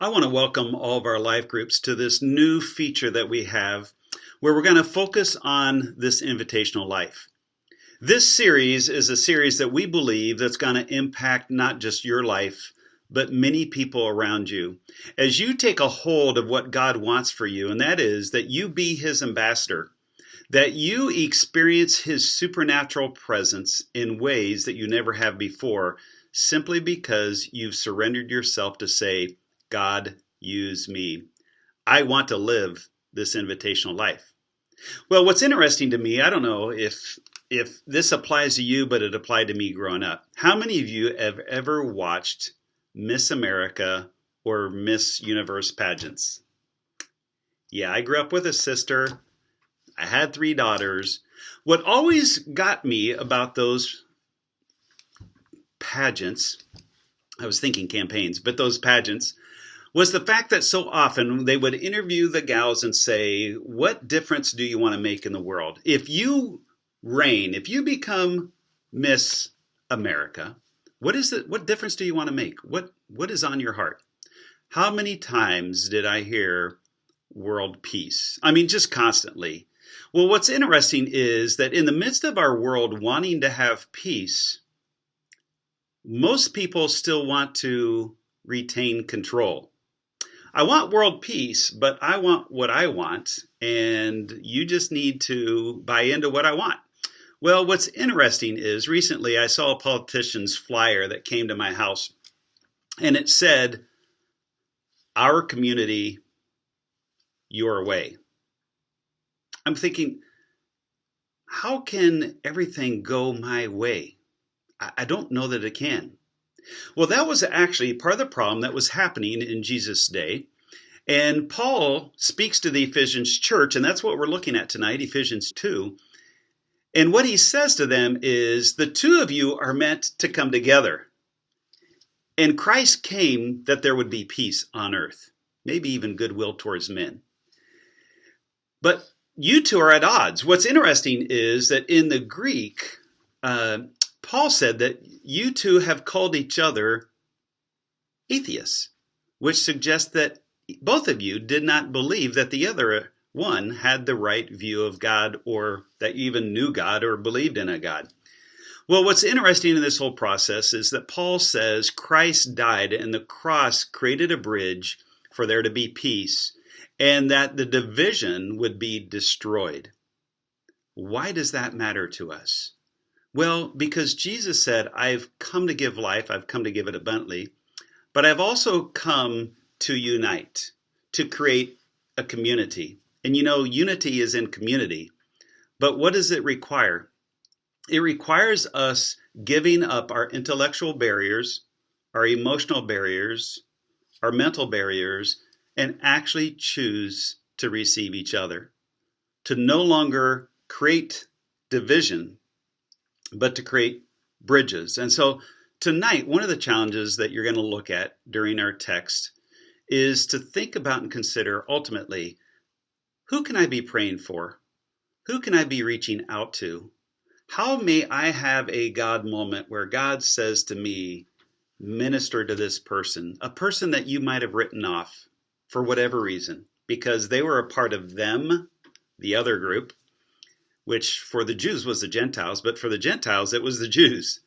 I want to welcome all of our life groups to this new feature that we have where we're going to focus on this invitational life. This series is a series that we believe that's going to impact not just your life, but many people around you. As you take a hold of what God wants for you, and that is that you be His ambassador, that you experience His supernatural presence in ways that you never have before, simply because you've surrendered yourself to say, God, use me. I want to live this invitational life. Well, what's interesting to me, I don't know if this applies to you, but it applied to me growing up. How many of you have ever watched Miss America or Miss Universe pageants? Yeah, I grew up with a sister. I had 3 daughters. What always got me about those pageants, I was thinking campaigns, but those pageants, was the fact that so often they would interview the gals and say, what difference do you want to make in the world? If you reign, if you become Miss America, what difference do you want to make? What is on your heart? How many times did I hear world peace? I mean, just constantly. Well, what's interesting is that in the midst of our world wanting to have peace, most people still want to retain control. I want world peace, but I want what I want, and you just need to buy into what I want. Well, what's interesting is recently I saw a politician's flyer that came to my house, and it said, "Our community, your way." I'm thinking, how can everything go my way? I don't know that it can. Well, that was actually part of the problem that was happening in Jesus' day. And Paul speaks to the Ephesians church, and that's what we're looking at tonight, Ephesians 2. And what he says to them is, the two of you are meant to come together. And Christ came that there would be peace on earth, maybe even goodwill towards men. But you two are at odds. What's interesting is that in the Greek, Paul said that you two have called each other atheists, which suggests that both of you did not believe that the other one had the right view of God, or that you even knew God or believed in a God. Well, what's interesting in this whole process is that Paul says Christ died and the cross created a bridge for there to be peace, and that the division would be destroyed. Why does that matter to us? Well, because Jesus said, I've come to give life, I've come to give it abundantly, but I've also come to unite, to create a community. And you know, unity is in community. But what does it require? It requires us giving up our intellectual barriers, our emotional barriers, our mental barriers, and actually choose to receive each other. To no longer create division, but to create bridges. And so tonight, one of the challenges that you're going to look at during our text is to think about and consider ultimately, who can I be praying for? Who can I be reaching out to? How may I have a God moment where God says to me, minister to this person, a person that you might have written off for whatever reason, because they were a part of them, the other group, which for the Jews was the Gentiles, but for the Gentiles, it was the Jews.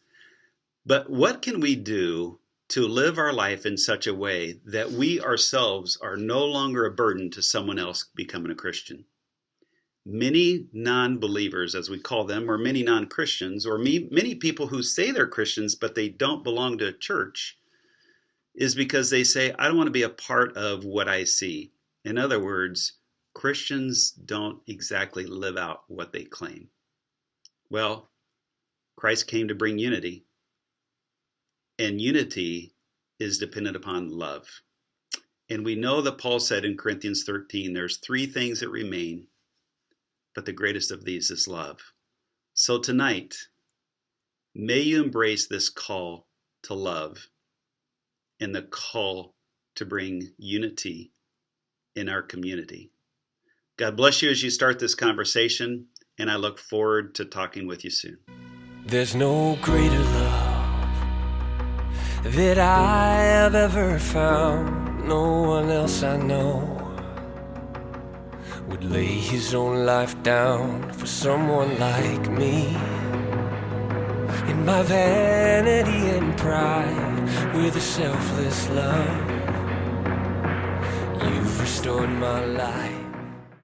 But what can we do to live our life in such a way that we ourselves are no longer a burden to someone else becoming a Christian? Many non-believers, as we call them, or many non-Christians, or many people who say they're Christians, but they don't belong to a church, is because they say, I don't want to be a part of what I see. In other words, Christians don't exactly live out what they claim. Well, Christ came to bring unity. And unity is dependent upon love. And we know that Paul said in Corinthians 13, there's 3 things that remain, but the greatest of these is love. So tonight, may you embrace this call to love and the call to bring unity in our community. God bless you as you start this conversation, and I look forward to talking with you soon. There's no greater love that I have ever found No one else I know would lay his own life down for someone like me. In my vanity and pride, with a selfless love, you've restored my life.